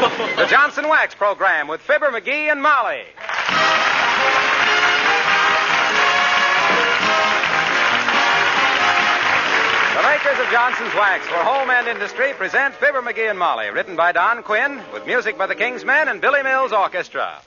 The Johnson Wax Program with Fibber McGee and Molly. The makers of Johnson's Wax for home and industry present Fibber McGee and Molly, written by Don Quinn, with music by the King's Men and Billy Mills Orchestra.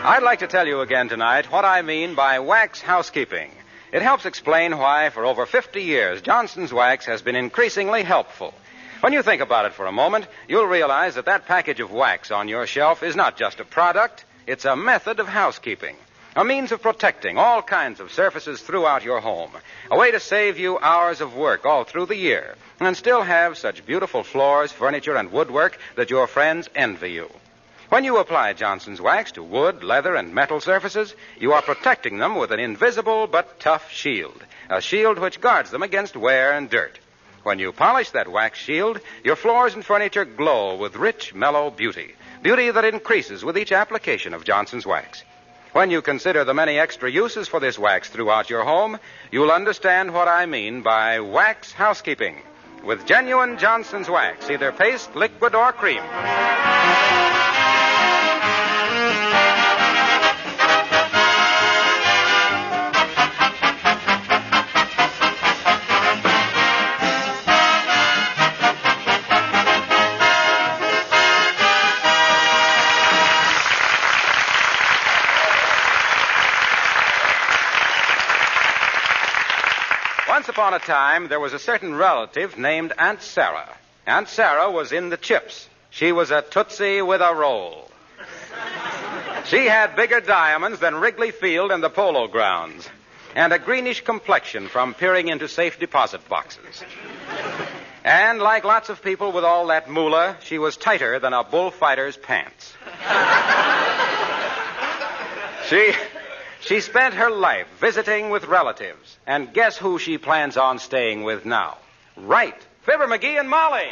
I'd like to tell you again tonight what I mean by wax housekeeping. It helps explain why, for over 50 years, Johnson's Wax has been increasingly helpful. When you think about it for a moment, you'll realize that that package of wax on your shelf is not just a product, it's a method of housekeeping, a means of protecting all kinds of surfaces throughout your home, a way to save you hours of work all through the year, and still have such beautiful floors, furniture, and woodwork that your friends envy you. When you apply Johnson's Wax to wood, leather, and metal surfaces, you are protecting them with an invisible but tough shield, a shield which guards them against wear and dirt. When you polish that wax shield, your floors and furniture glow with rich, mellow beauty that increases with each application of Johnson's Wax. When you consider the many extra uses for this wax throughout your home, you'll understand what I mean by wax housekeeping. With genuine Johnson's Wax, either paste, liquid, or cream. Once upon a time, there was a certain relative named Aunt Sarah. Aunt Sarah was in the chips. She was a Tootsie with a roll. She had bigger diamonds than Wrigley Field and the Polo Grounds, and a greenish complexion from peering into safe deposit boxes. And like lots of people with all that moolah, she was tighter than a bullfighter's pants. She spent her life visiting with relatives. And guess who she plans on staying with now? Right, Fibber McGee and Molly.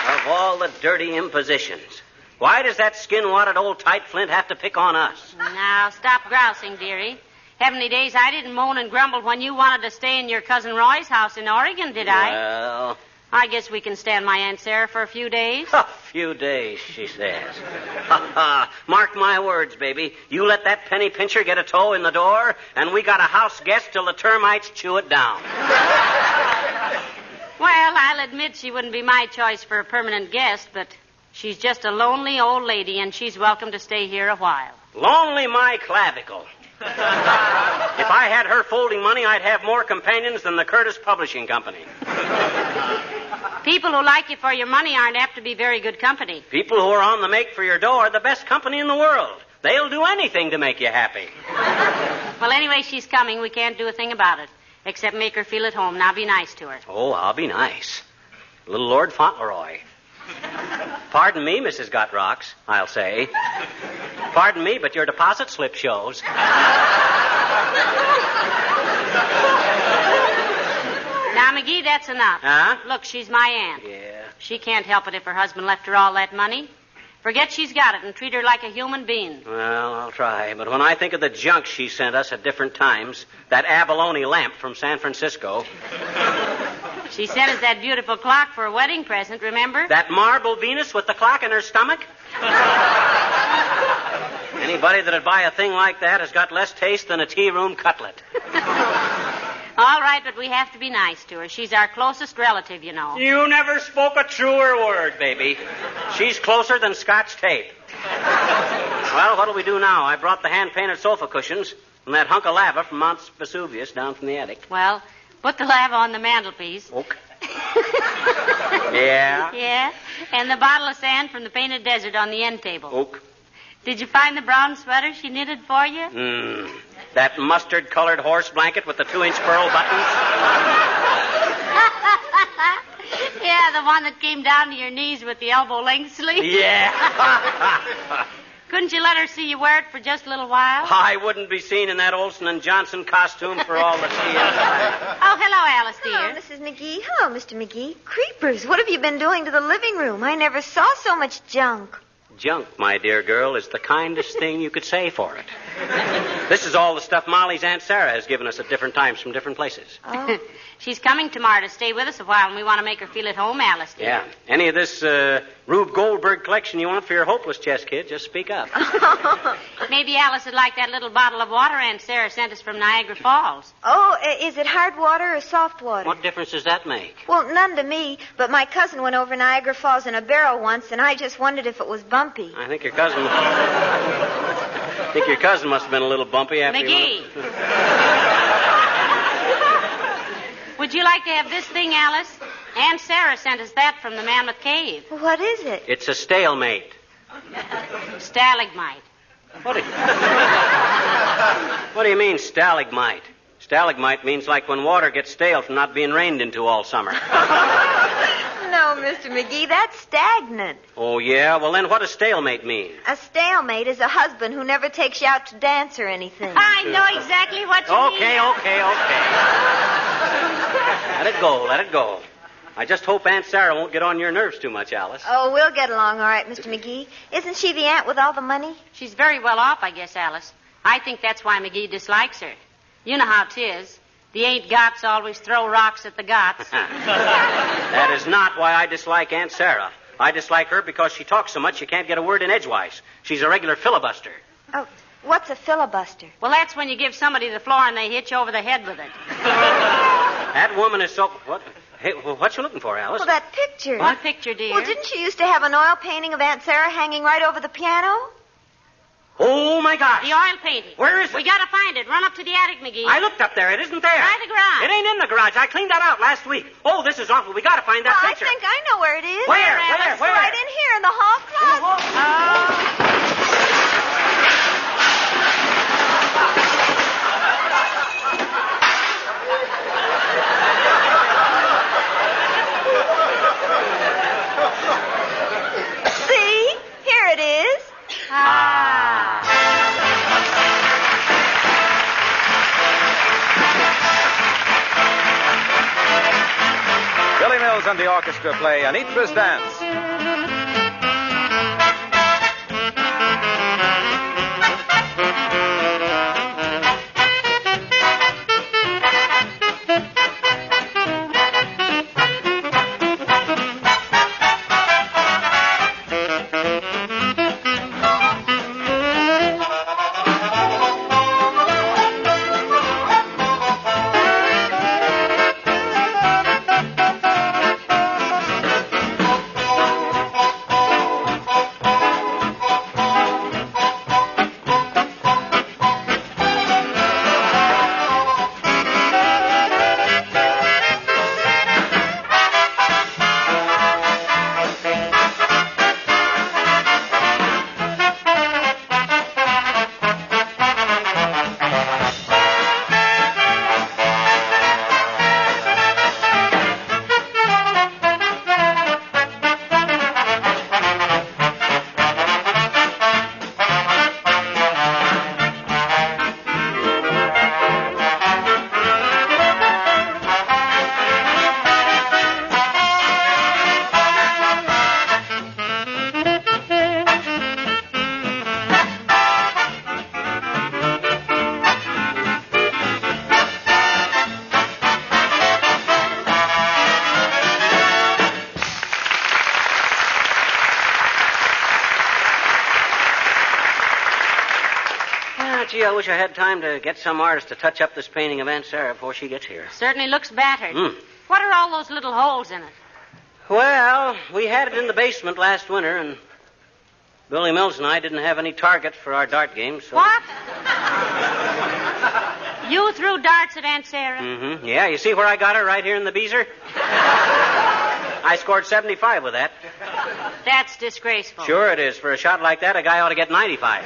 Of all the dirty impositions, why does that skin-wadded old tight flint have to pick on us? Now, stop grousing, dearie. Heavenly days, I didn't moan and grumble when you wanted to stay in your cousin Roy's house in Oregon, did I? Well, I guess we can stand my Aunt Sarah for a few days. a few days, she says. Mark my words, baby. You let that penny pincher get a toe in the door, and we got a house guest till the termites chew it down. Well, I'll admit she wouldn't be my choice for a permanent guest, but she's just a lonely old lady, and she's welcome to stay here a while. Lonely my clavicle. If I had her folding money, I'd have more companions than the Curtis Publishing Company. People who like you for your money aren't apt to be very good company. People who are on the make for your dough are the best company in the world. They'll do anything to make you happy. Well, anyway, she's coming. We can't do a thing about it, except make her feel at home. Now be nice to her. Oh, I'll be nice. Little Lord Fauntleroy. Pardon me, Mrs. Gotrocks, I'll say. Pardon me, but your deposit slip shows. Now, McGee, that's enough. Huh? Look, she's my aunt. Yeah. She can't help it if her husband left her all that money. Forget she's got it and treat her like a human being. Well, I'll try. But when I think of the junk she sent us at different times, that abalone lamp from San Francisco. She sent us that beautiful clock for a wedding present, remember? That marble Venus with the clock in her stomach. Anybody that'd buy a thing like that has got less taste than a tea-room cutlet. All right, but we have to be nice to her. She's our closest relative, you know. You never spoke a truer word, baby. She's closer than Scotch tape. Well, what'll we do now? I brought the hand-painted sofa cushions and that hunk of lava from Mount Vesuvius down from the attic. Well, put the lava on the mantelpiece. Okay. Yeah? Yeah, and the bottle of sand from the painted desert on the end table. Okay. Did you find the brown sweater she knitted for you? That mustard-colored horse blanket with the 2-inch pearl buttons? Yeah, the one that came down to your knees with the elbow-length sleeve. Yeah. Couldn't you let her see you wear it for just a little while? I wouldn't be seen in that Olson and Johnson costume for all the sea. Oh, hello, Alice, dear. Hello, Mrs. McGee. Hello, Mr. McGee. Creepers, what have you been doing to the living room? I never saw so much junk. Junk, my dear girl, is the kindest thing you could say for it. This is all the stuff Molly's Aunt Sarah has given us at different times from different places. Oh. She's coming tomorrow to stay with us a while, and we want to make her feel at home, Alice, dear. Yeah. Any of this Rube Goldberg collection you want for your hopeless chest, kid, just speak up. Maybe Alice would like that little bottle of water Aunt Sarah sent us from Niagara Falls. Oh, is it hard water or soft water? What difference does that make? Well, none to me, but my cousin went over Niagara Falls in a barrel once, and I just wondered if it was bumpy. I think your cousin must have been a little bumpy after McGee. Would you like to have this thing, Alice? Aunt Sarah sent us that from the Mammoth Cave. What is it? It's a stalemate. Stalagmite. What do you mean, stalagmite? Stalagmite means like when water gets stale from not being rained into all summer. No, Mr. McGee, that's stagnant. Oh, yeah? Well, then what does stalemate mean? A stalemate is a husband who never takes you out to dance or anything. I know exactly what you mean. Okay. Let it go. I just hope Aunt Sarah won't get on your nerves too much, Alice. Oh, we'll get along all right, Mr. McGee. Isn't she the aunt with all the money? She's very well off, I guess, Alice. I think that's why McGee dislikes her. You know how 'tis. The ain't-gots always throw rocks at the gots. That is not why I dislike Aunt Sarah. I dislike her because she talks so much you can't get a word in edgewise. She's a regular filibuster. Oh, what's a filibuster? Well, that's when you give somebody the floor and they hit you over the head with it. That woman is so... What? Hey, what you looking for, Alice? Well, that picture. What picture, dear? Well, didn't you used to have an oil painting of Aunt Sarah hanging right over the piano? Oh, my gosh. The oil painting. Where is it? We gotta find it. Run up to the attic, McGee. I looked up there. It isn't there. Try the garage. It ain't in the garage. I cleaned that out last week. Oh, this is awful. We gotta find that Well, picture. I think I know where it is. Where? Alice? Where? Right in here in the hall closet. See? Here it is. Billy Mills and the orchestra play Anitra's Dance. Gee, I wish I had time to get some artist to touch up this painting of Aunt Sarah before she gets here. Certainly looks battered. What are all those little holes in it? Well, we had it in the basement last winter, and Billy Mills and I didn't have any target for our dart game, so... What? You threw darts at Aunt Sarah? Mm-hmm. Yeah, you see where I got her? Right here in the beezer? I scored 75 with that. That's disgraceful. Sure it is. For a shot like that, a guy ought to get 95.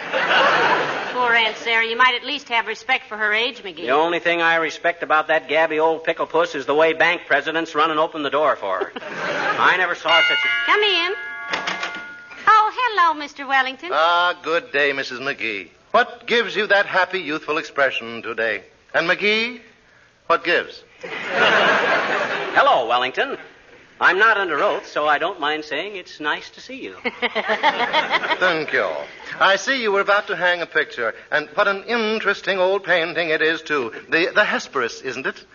Poor Aunt Sarah. You might at least have respect for her age, McGee. The only thing I respect about that gabby old pickle puss is the way bank presidents run and open the door for her. I never saw such a... Come in. Oh, Hello, Mr. Wellington. Ah, good day, Mrs. McGee. What gives you that happy, youthful expression today? And McGee, what gives? Hello, Wellington. I'm not under oath, so I don't mind saying it's nice to see you. Thank you. I see you were about to hang a picture, and what an interesting old painting it is, too. The Hesperus, isn't it?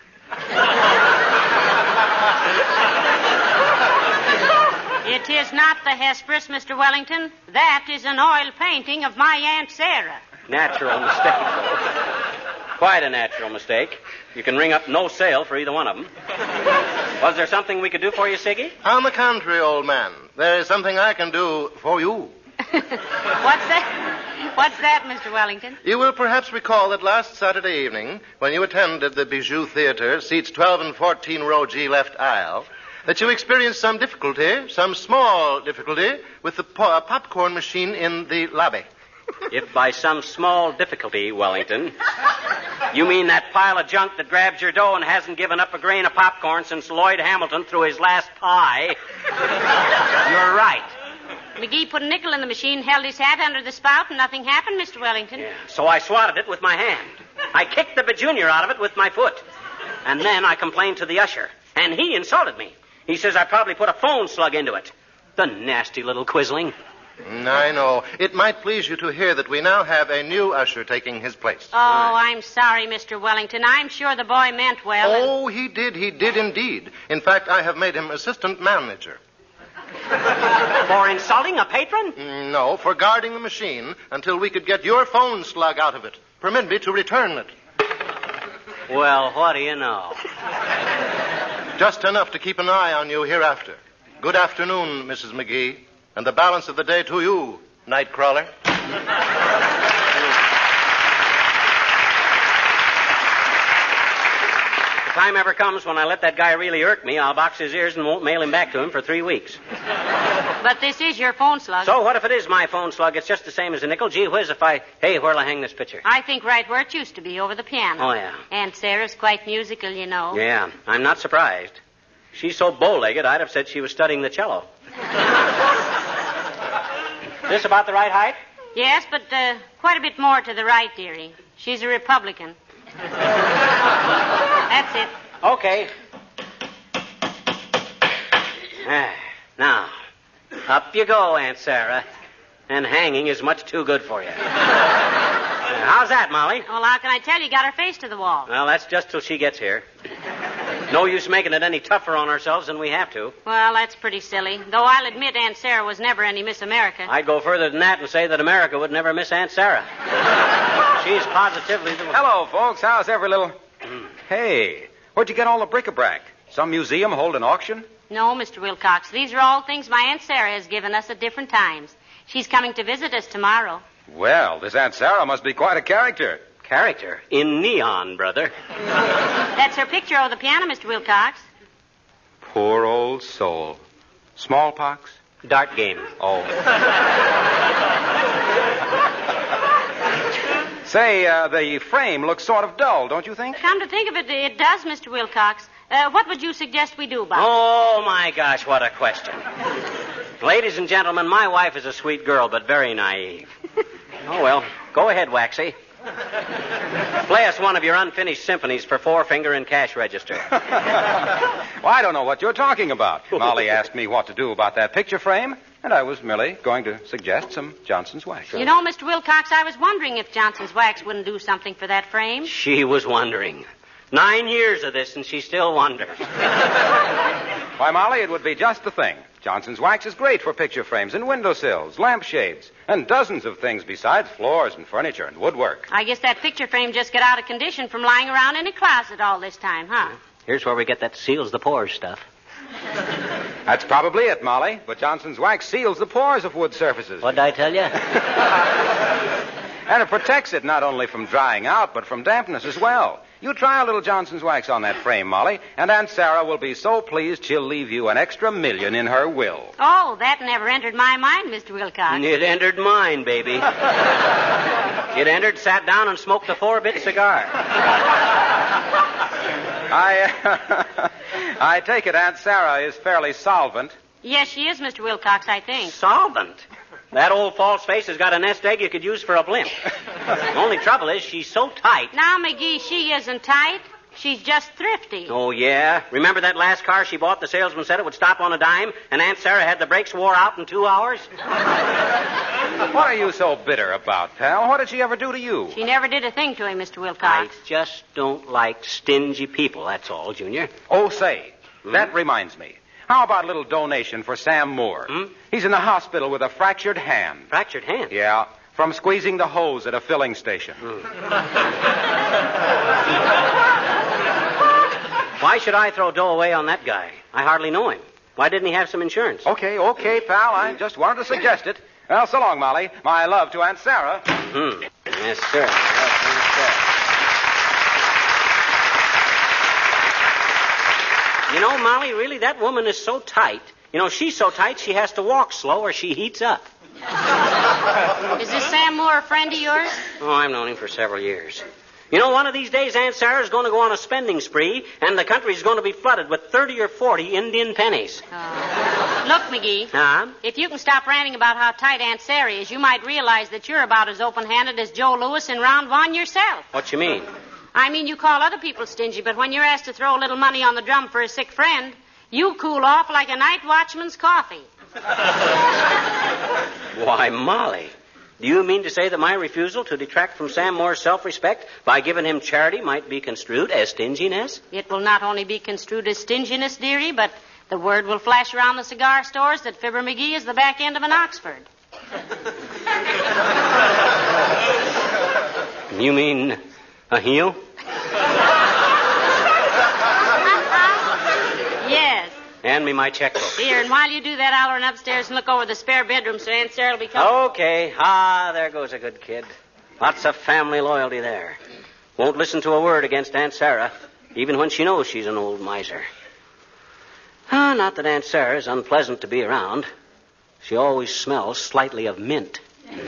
It is not the Hesperus, Mr. Wellington. That is an oil painting of my Aunt Sarah. Natural mistake. Quite a natural mistake. You can ring up no sale for either one of them. Was there something we could do for you, Siggy? On the contrary, old man, there is something I can do for you. What's that? What's that, Mr. Wellington? You will perhaps recall that last Saturday evening, when you attended the Bijou Theater, seats 12 and 14, row G, left aisle, that you experienced some difficulty, some small difficulty, with the popcorn machine in the lobby. If by some small difficulty, Wellington, you mean that pile of junk that grabs your dough and hasn't given up a grain of popcorn since Lloyd Hamilton threw his last pie, you're right. McGee put a nickel in the machine, held his hat under the spout, and nothing happened, Mr. Wellington. Yeah, so I swatted it with my hand. I kicked the bajunior out of it with my foot. And then I complained to the usher, and he insulted me. He says I probably put a phone slug into it. The nasty little quisling. I know. It might please you to hear that we now have a new usher taking his place. Oh, I'm sorry, Mr. Wellington. I'm sure the boy meant well. Oh, he did indeed. In fact, I have made him assistant manager. For insulting a patron? No, for guarding the machine until we could get your phone slug out of it. Permit me to return it. Well, what do you know? Just enough to keep an eye on you hereafter. Good afternoon, Mrs. McGee. And the balance of the day to you, Nightcrawler. If the time ever comes when I let that guy really irk me, I'll box his ears and won't mail him back to him for 3 weeks. But this is your phone slug. So what if it is my phone slug? It's just the same as a nickel. Gee whiz, Hey, where'll I hang this picture? I think right where it used to be, over the piano. Oh, yeah. Aunt Sarah's quite musical, you know. Yeah, I'm not surprised. She's so bow-legged, I'd have said she was studying the cello. This about the right height? Yes, but quite a bit more to the right, dearie. She's a Republican. That's it. Okay. Now, up you go, Aunt Sarah. And hanging is much too good for you. How's that, Molly? Well, how can I tell you? Got her face to the wall. Well, that's just till she gets here. No use making it any tougher on ourselves than we have to. Well, that's pretty silly. Though I'll admit Aunt Sarah was never any Miss America. I'd go further than that and say that America would never miss Aunt Sarah. She's positively the... Hello, folks. How's every little... Hey, where'd you get all the bric-a-brac? Some museum hold an auction? No, Mr. Wilcox. These are all things my Aunt Sarah has given us at different times. She's coming to visit us tomorrow. Well, this Aunt Sarah must be quite a character. Character? In neon, brother. That's her picture of the piano, Mr. Wilcox. Poor old soul. Smallpox? Dart game. Oh. Say, the frame looks sort of dull, don't you think? Come to think of it, it does, Mr. Wilcox. What would you suggest we do about it? Oh, my gosh, what a question. Ladies and gentlemen, my wife is a sweet girl, but very naive. Oh, well, go ahead, Waxy. Play us one of your unfinished symphonies for four-finger and cash register. Well, I don't know what you're talking about. Molly asked me what to do about that picture frame, and I was merely going to suggest some Johnson's wax. You know, Mr. Wilcox, I was wondering if Johnson's wax wouldn't do something for that frame. She was wondering. 9 years of this, and she still wonders. Why, Molly, it would be just the thing. Johnson's wax is great for picture frames and windowsills, lampshades, and dozens of things besides floors and furniture and woodwork. I guess that picture frame just got out of condition from lying around in a closet all this time, huh? Here's where we get that seals the pores stuff. That's probably it, Molly. But Johnson's wax seals the pores of wood surfaces. What'd I tell you? And it protects it not only from drying out, but from dampness as well. You try a little Johnson's wax on that frame, Molly, and Aunt Sarah will be so pleased she'll leave you an extra $1 million in her will. Oh, that never entered my mind, Mr. Wilcox. It entered mine, baby. It entered, sat down, and smoked a 4-bit cigar. I take it Aunt Sarah is fairly solvent. Yes, she is, Mr. Wilcox, I think. Solvent? That old false face has got a nest egg you could use for a blimp. The only trouble is she's so tight. Now, McGee, she isn't tight. She's just thrifty. Oh, yeah? Remember that last car she bought? The salesman said it would stop on a dime, and Aunt Sarah had the brakes wore out in 2 hours? What are you so bitter about, pal? What did she ever do to you? She never did a thing to him, Mr. I Wilcox. just don't like stingy people, that's all, Junior. Oh, say, that reminds me. How about a little donation for Sam Moore? He's in the hospital with a fractured hand. Fractured hand? Yeah, from squeezing the hose at a filling station. Why should I throw dough away on that guy? I hardly know him. Why didn't he have some insurance? Okay, pal. I just wanted to suggest it. Well, so long, Molly. My love to Aunt Sarah. Yes, sir. Yes, sir. You know, Molly, really, that woman is so tight. You know, she's so tight she has to walk slow or she heats up. Is this Sam Moore a friend of yours? Oh, I've known him for several years. You know, one of these days, Aunt Sarah's going to go on a spending spree, and the country's going to be flooded with 30 or 40 Indian pennies. Look, McGee. Huh? If you can stop ranting about how tight Aunt Sarah is, you might realize that you're about as open-handed as Joe Louis in Round One yourself. What you mean? I mean, you call other people stingy, but when you're asked to throw a little money on the drum for a sick friend, you cool off like a night watchman's coffee. Why, Molly, do you mean to say that my refusal to detract from Sam Moore's self-respect by giving him charity might be construed as stinginess? It will not only be construed as stinginess, dearie, but the word will flash around the cigar stores that Fibber McGee is the back end of an Oxford. You mean a heel? Yes. Hand me my checkbook. Here, and while you do that, I'll run upstairs and look over the spare bedroom so Aunt Sarah will be coming. Okay. There goes a good kid. Lots of family loyalty there. Won't listen to a word against Aunt Sarah, even when she knows she's an old miser. Not that Aunt Sarah is unpleasant to be around. She always smells slightly of mint. Even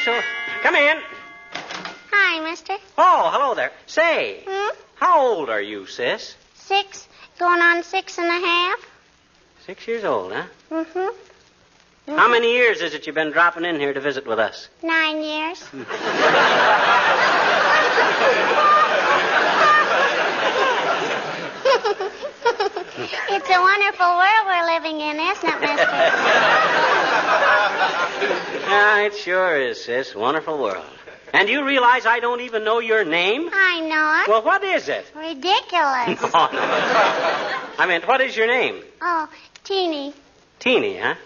so. Come in. Hi, mister. Oh, hello there. Say, how old are you, sis? 6, going on 6.5. 6 years old, huh? Mm-hmm. How many years is it you've been dropping in here to visit with us? 9 years. It's a wonderful world we're living in, isn't it, mister? It sure is, sis. Wonderful world. And you realize I don't even know your name? I know it. Well, what is it? Ridiculous. Oh, no. I meant, what is your name? Oh, Teeny. Teeny, huh?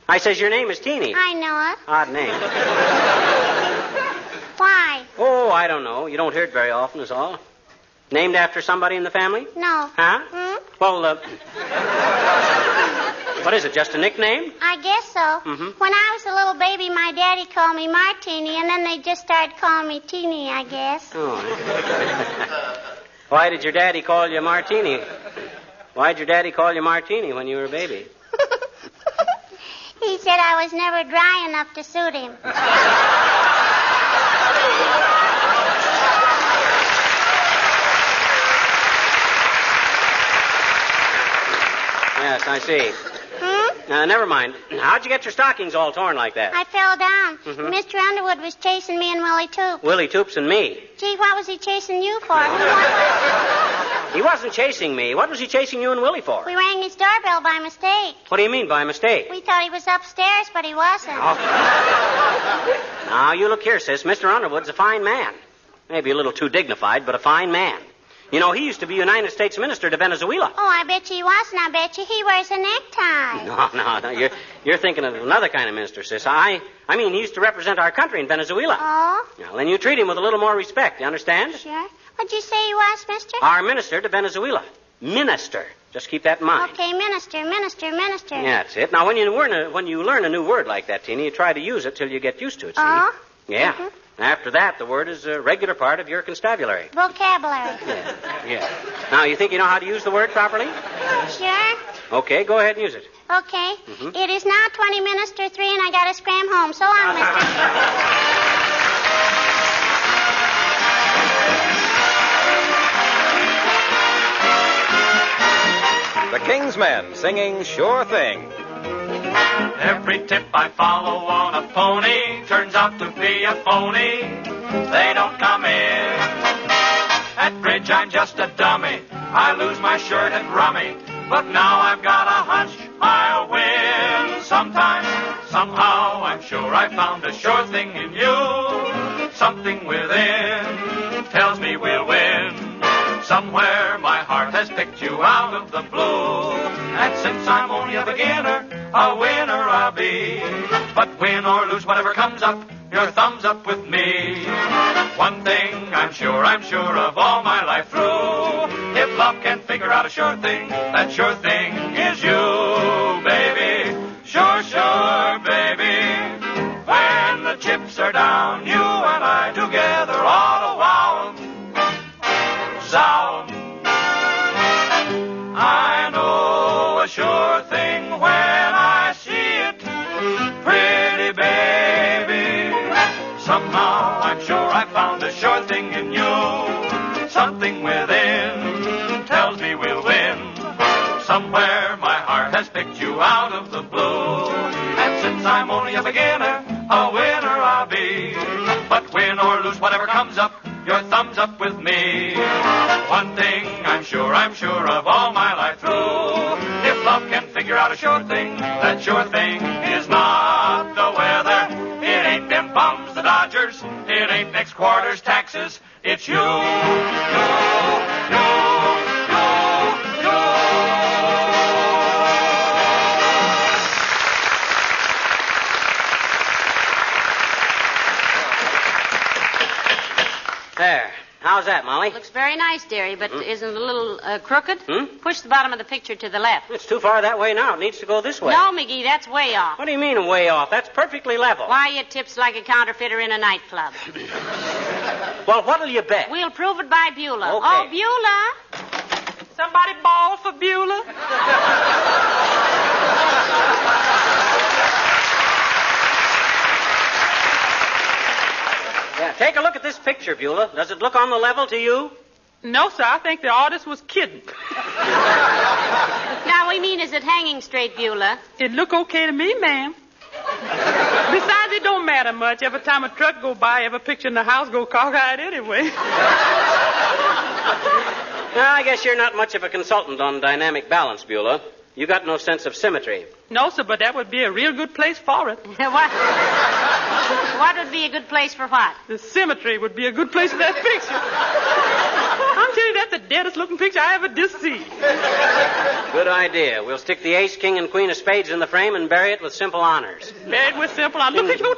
I says your name is Teeny. I know it. Odd name. Why? Oh, I don't know. You don't hear it very often, is all. Named after somebody in the family? No. Huh? Well, what is it, just a nickname? I guess so. When I was a little baby, my daddy called me Martini, and then they just started calling me Teeny, I guess. Oh. Why did your daddy call you Martini? Why'd your daddy call you Martini when you were a baby? He said I was never dry enough to suit him. Yes, I see. Never mind. How'd you get your stockings all torn like that? I fell down. Mr. Underwood was chasing me and Willie Toop. Willie Toops and me. Gee, what was he chasing you for? He wasn't chasing me. What was he chasing you and Willie for? We rang his doorbell by mistake. What do you mean by mistake? We thought he was upstairs, but he wasn't. Now, you look here, sis. Mr. Underwood's a fine man. Maybe a little too dignified, but a fine man. You know, he used to be United States Minister to Venezuela. Oh, I bet you he wasn't. I bet you he wears a necktie. No. You're thinking of another kind of minister, sis. I mean, he used to represent our country in Venezuela. Oh? Now, then you treat him with a little more respect. You understand? Sure. What'd you say he was, mister? Our minister to Venezuela. Minister. Just keep that in mind. Okay, minister. Yeah, that's it. Now, when you learn a new word like that, Tina, you try to use it till you get used to it, see? Oh? Yeah. After that, the word is a regular part of your constabulary. Vocabulary. Yeah. Now, you think you know how to use the word properly? Sure. Okay, go ahead and use it. Okay. It is now 20 minutes to 3, and I gotta scram home. So long, mister. The King's Men singing Sure Thing. Every tip I follow on a pony turns out to be a phony. They don't come in. At bridge, I'm just a dummy. I lose my shirt at rummy. But now I've got a hunch I'll win. Sometime, somehow, I'm sure I found a sure thing in you. Something within tells me we'll win. Somewhere my heart has picked you out of the blue. And since I'm only a beginner, a winner I'll be. But win or lose, whatever comes up, your thumb's up with me. One thing I'm sure of all my life through. If love can figure out a sure thing, that sure thing is you, baby. Sure, sure, baby. When the chips are down, you and I together ought to wow 'em, zow 'em. I know a sure thing when I see it, pretty baby. Somehow I'm sure I found a sure thing in you. Something within tells me we'll win. Somewhere my heart has picked you out of the blue. And since I'm only a beginner, a winner I'll be. But win or lose, whatever comes up, your thumb's up with me. One thing I'm sure of all my life through. If love can figure out a sure thing, that sure thing is not the weather. It ain't them bums, the Dodgers. It ain't next quarter's taxes. It's you, you. There. How's that, Molly? Looks very nice, dearie, but isn't it a little crooked? Push the bottom of the picture to the left. It's too far that way now. It needs to go this way. No, McGee, that's way off. What do you mean way off? That's perfectly level. Why, you tips like a counterfeiter in a nightclub. Well, what'll you bet? We'll prove it by Beulah. Okay. Oh, Beulah. Somebody ball for Beulah? Yeah, take a look at this picture, Beulah. Does it look on the level to you? No, sir. I think the artist was kidding. Now, we mean, is it hanging straight, Beulah? It look okay to me, ma'am. Besides, it don't matter much. Every time a truck go by, every picture in the house go cockeyed anyway. Well, I guess you're not much of a consultant on dynamic balance, Beulah. You got no sense of symmetry. No, sir, but that would be a real good place for it. What would be a good place for what? The symmetry would be a good place for that picture. I'm telling you, that's the deadest looking picture I ever did see. Good idea. We'll stick the ace, king, and queen of spades in the frame and bury it with simple honors. Buried with simple honors. Look at you,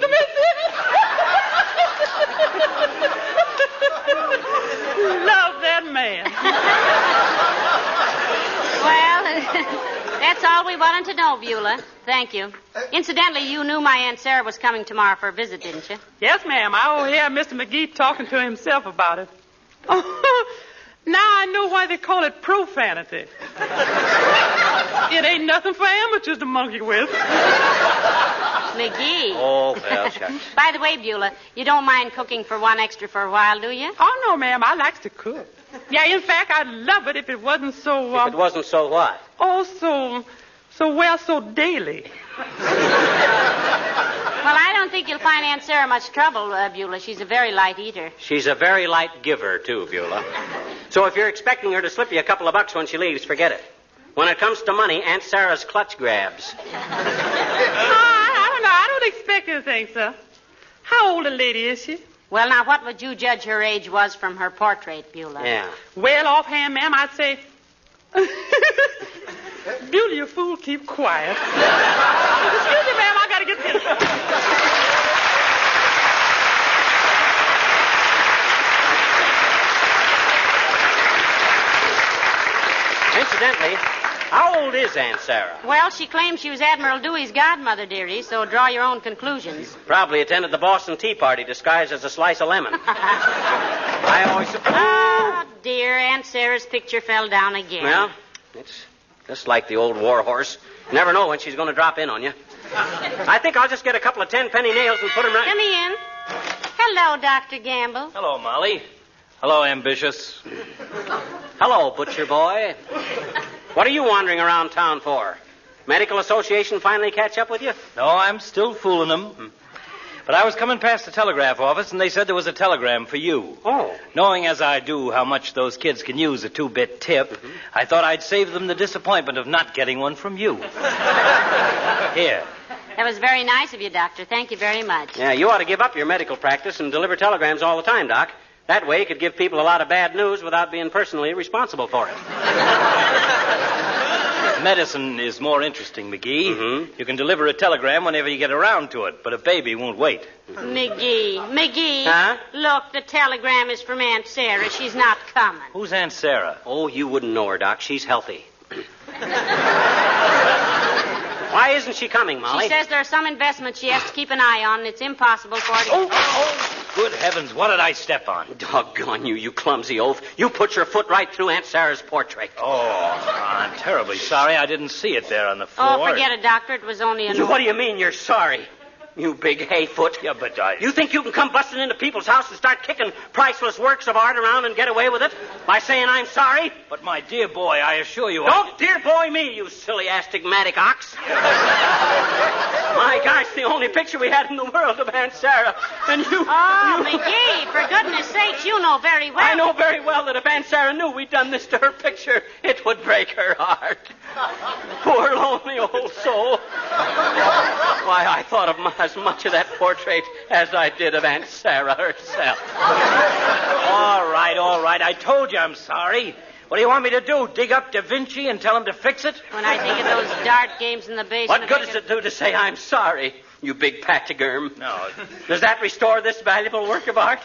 love that man. Well, that's all we wanted to know, Beulah. Thank you. Incidentally, you knew my Aunt Sarah was coming tomorrow for a visit, didn't you? Yes, ma'am. I overhear Mr. McGee talking to himself about it. Oh, now I know why they call it profanity. It ain't nothing for amateurs to monkey with. McGee. Oh, well, shucks. By the way, Beulah, you don't mind cooking for one extra for a while, do you? Oh, no, ma'am. I likes to cook. Yeah, in fact, I'd love it if it wasn't so... If it wasn't so what? Oh, so daily. Well, I don't think you'll find Aunt Sarah much trouble, Beulah. She's a very light eater. She's a very light giver, too, Beulah. So if you're expecting her to slip you a couple of bucks when she leaves, forget it. When it comes to money, Aunt Sarah's clutch grabs. I don't know. I don't expect anything, sir. How old a lady is she? Well, now, what would you judge her age was from her portrait, Beulah? Yeah. Well, offhand, ma'am, I'd say... Beulah, you fool, keep quiet. Excuse me, ma'am, I gotta get this. Incidentally, how old is Aunt Sarah? Well, she claims she was Admiral Dewey's godmother, dearie, so draw your own conclusions. Probably attended the Boston Tea Party disguised as a slice of lemon. I always... Oh, dear, Aunt Sarah's picture fell down again. Well, it's just like the old war horse. You never know when she's going to drop in on you. I think I'll just get a couple of 10-penny nails and put them right... Come in. Hello, Dr. Gamble. Hello, Molly. Hello, Ambitious. Hello, butcher boy. What are you wandering around town for? Medical Association finally catch up with you? No, I'm still fooling them. But I was coming past the telegraph office, and they said there was a telegram for you. Oh. Knowing as I do how much those kids can use a 2-bit tip, I thought I'd save them the disappointment of not getting one from you. Here. That was very nice of you, Doctor. Thank you very much. Yeah, you ought to give up your medical practice and deliver telegrams all the time, Doc. That way you could give people a lot of bad news without being personally responsible for it. Medicine is more interesting, McGee. Mm-hmm. You can deliver a telegram whenever you get around to it, but a baby won't wait. McGee. Huh? Look, the telegram is from Aunt Sarah. She's not coming. Who's Aunt Sarah? Oh, you wouldn't know her, Doc. She's healthy. Why isn't she coming, Molly? She says there are some investments she has to keep an eye on, and it's impossible for her to... Oh, good heavens, what did I step on? Doggone you, you clumsy oaf. You put your foot right through Aunt Sarah's portrait. Oh, I'm terribly sorry. I didn't see it there on the floor. Oh, forget it, Doctor. It was only an... What do you mean you're sorry? You big hayfoot. Yeah, but You think you can come busting into people's house and start kicking priceless works of art around and get away with it? By saying I'm sorry? But, my dear boy, I assure you... Don't dear boy me, you silly astigmatic ox. My gosh, the only picture we had in the world of Aunt Sarah. And you... Oh, McGee, for goodness sakes, you know very well... I know very well that if Aunt Sarah knew we'd done this to her picture, it would break her heart. Poor lonely old soul. Why, I thought of as much of that portrait as I did of Aunt Sarah herself. All right. I told you I'm sorry. What do you want me to do, dig up Da Vinci and tell him to fix it? When I think of those dart games in the basement... What good does it do to say I'm sorry, you big pachyderm? No. Does that restore this valuable work of art?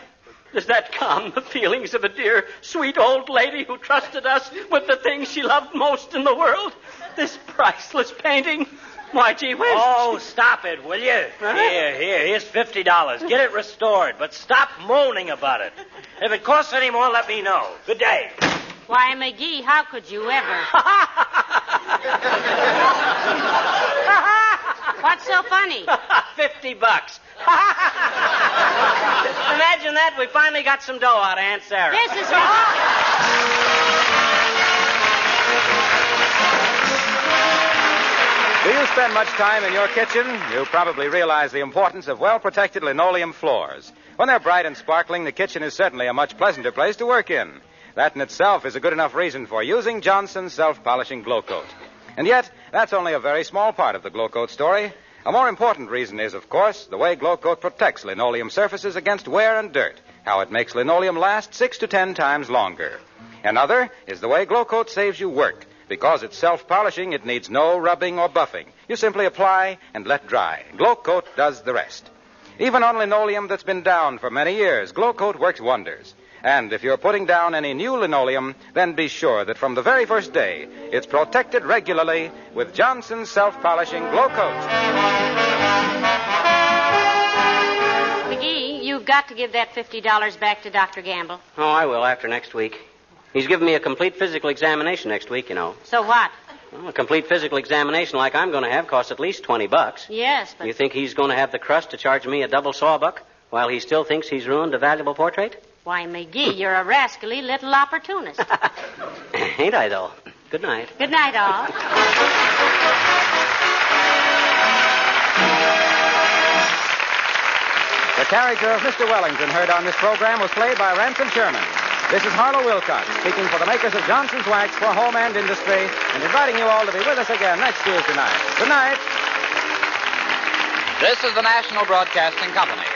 Does that calm the feelings of a dear, sweet old lady who trusted us with the things she loved most in the world? This priceless painting? Why, gee whiz. Oh, stop it, will you? Huh? Here's $50. Get it restored, but stop moaning about it. If it costs any more, let me know. Good day. Why, McGee, how could you ever? What's so funny? $50. Imagine that. We finally got some dough out of Aunt Sarah. This is ridiculous. Do you spend much time in your kitchen? You probably realize the importance of well-protected linoleum floors. When they're bright and sparkling, the kitchen is certainly a much pleasanter place to work in. That in itself is a good enough reason for using Johnson's self-polishing Glow Coat. And yet, that's only a very small part of the Glow Coat story. A more important reason is, of course, the way Glow Coat protects linoleum surfaces against wear and dirt, how it makes linoleum last 6 to 10 times longer. Another is the way Glow Coat saves you work. Because it's self-polishing, it needs no rubbing or buffing. You simply apply and let dry. Glow Coat does the rest. Even on linoleum that's been down for many years, Glow Coat works wonders. And if you're putting down any new linoleum, then be sure that from the very first day, it's protected regularly with Johnson's self-polishing Glow Coat. McGee, you've got to give that $50 back to Dr. Gamble. Oh, I will after next week. He's giving me a complete physical examination next week, you know. So what? Well, a complete physical examination like I'm going to have costs at least $20. Yes, but... You think he's going to have the crust to charge me a double sawbuck while he still thinks he's ruined a valuable portrait? Why, McGee, you're a rascally little opportunist. Ain't I, though? Good night. Good night, all. The character of Mr. Wellington heard on this program was played by Ransom Sherman. This is Harlow Wilcox, speaking for the makers of Johnson's Wax for Home and Industry, and inviting you all to be with us again next Tuesday night. Good night. This is the National Broadcasting Company.